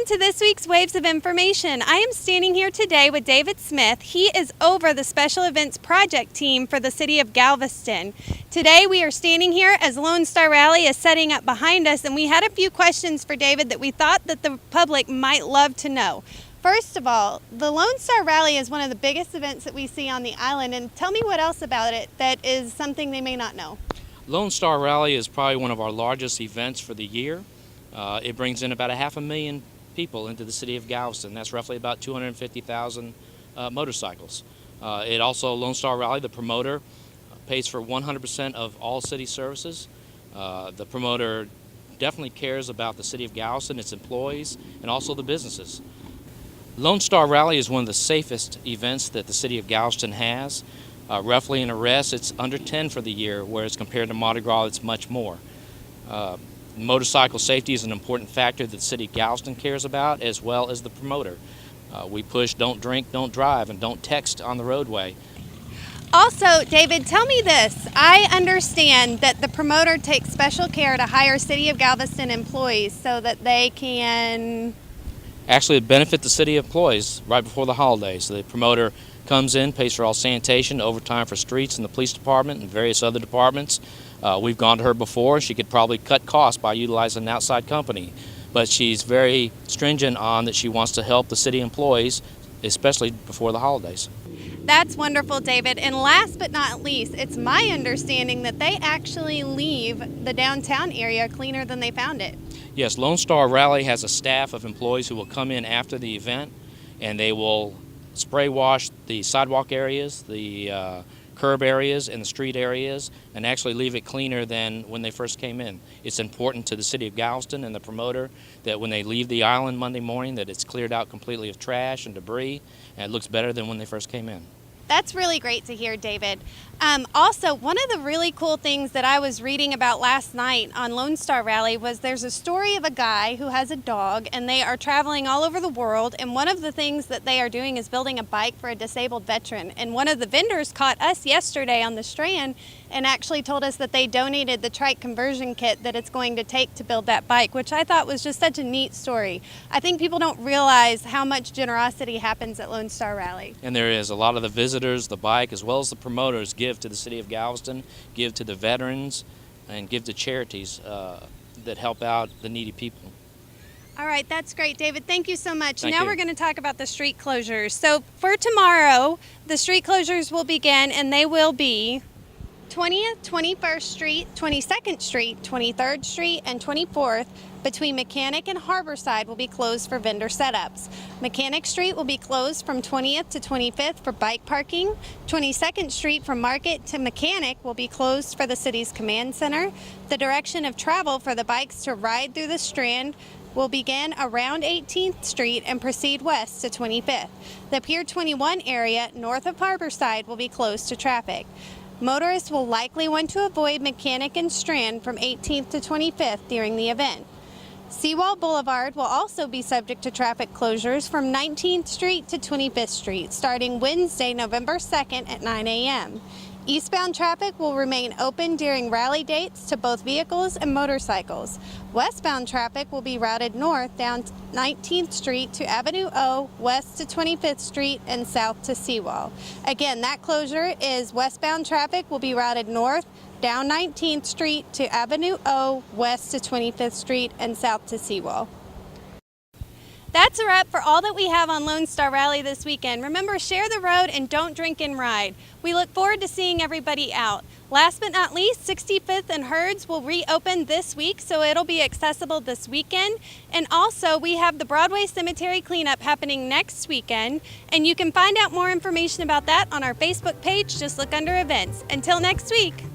Welcome to this week's Waves of Information. I am standing here today with David Smith. He is over the Special Events Project team for the City of Galveston. Today we are standing here as Lone Star Rally is setting up behind us, and we had a few questions for David that we thought that the public might love to know. First of all, the Lone Star Rally is one of the biggest events that we see on the island, and tell me what else about it that is something they may not know. Lone Star Rally is probably one of our largest events for the year. It brings in about 500,000 people into the city of Galveston. That's roughly about 250,000 motorcycles. It also, Lone Star Rally, the promoter, pays for 100% of all city services. The promoter definitely cares about the city of Galveston, its employees, and also the businesses. Lone Star Rally is one of the safest events that the city of Galveston has. Roughly in arrests, it's under 10 for the year, whereas compared to Mardi Gras, it's much more. Motorcycle safety is an important factor that the city of Galveston cares about, as well as the promoter. We push don't drink, don't drive, and don't text on the roadway. Also, David, tell me this. I understand that the promoter takes special care to hire City of Galveston employees so that they can Actually, it benefits the city employees right before the holidays. The promoter comes in, pays for all sanitation, overtime for streets and the police department and various other departments. We've gone to her before. She could probably cut costs by utilizing an outside company, but she's very stringent on that she wants to help the city employees, especially before the holidays. That's wonderful, David. And last but not least, it's my understanding that they actually leave the downtown area cleaner than they found it. Yes, Lone Star Rally has a staff of employees who will come in after the event, and they will spray wash the sidewalk areas, the curb areas, and the street areas, and actually leave it cleaner than when they first came in. It's important to the city of Galveston and the promoter that when they leave the island Monday morning that it's cleared out completely of trash and debris, and it looks better than when they first came in. That's really great to hear, David. Also, one of the really cool things that I was reading about last night on Lone Star Rally was there's a story of a guy who has a dog, and they are traveling all over the world, and one of the things that they are doing is building a bike for a disabled veteran. And one of the vendors caught us yesterday on the Strand and actually told us that they donated the trike conversion kit that it's going to take to build that bike, which I thought was just such a neat story. I think people don't realize how much generosity happens at Lone Star Rally. And there is a lot of the visitors, the bike, as well as the promoters give to the city of Galveston, give to the veterans, and give to charities that help out the needy people. All right, that's great, David. Thank you so much. Thank now you. We're going to talk about the street closures. So for tomorrow, the street closures will begin, and they will be 20th, 21st Street, 22nd Street, 23rd Street, and 24th between Mechanic and Harborside will be closed for vendor setups. Mechanic Street will be closed from 20th to 25th for bike parking. 22nd Street from Market to Mechanic will be closed for the city's command center. The direction of travel for the bikes to ride through the Strand will begin around 18th Street and proceed west to 25th. The Pier 21 area north of Harborside will be closed to traffic. Motorists will likely want to avoid Mechanic and Strand from 18th to 25th during the event. Seawall Boulevard will also be subject to traffic closures from 19th Street to 25th Street starting Wednesday, November 2nd at 9 a.m. Eastbound traffic will remain open during rally dates to both vehicles and motorcycles. Westbound traffic will be routed north down 19th Street to Avenue O, west to 25th Street, and south to Seawall. Again, that closure is westbound traffic will be routed north down 19th Street to Avenue O, west to 25th Street, and south to Seawall. That's a wrap for all that we have on Lone Star Rally this weekend. Remember, share the road and don't drink and ride. We look forward to seeing everybody out. Last but not least, 65th and Herds will reopen this week, so it'll be accessible this weekend. And also, we have the Broadway Cemetery cleanup happening next weekend, and you can find out more information about that on our Facebook page. Just look under events. Until next week.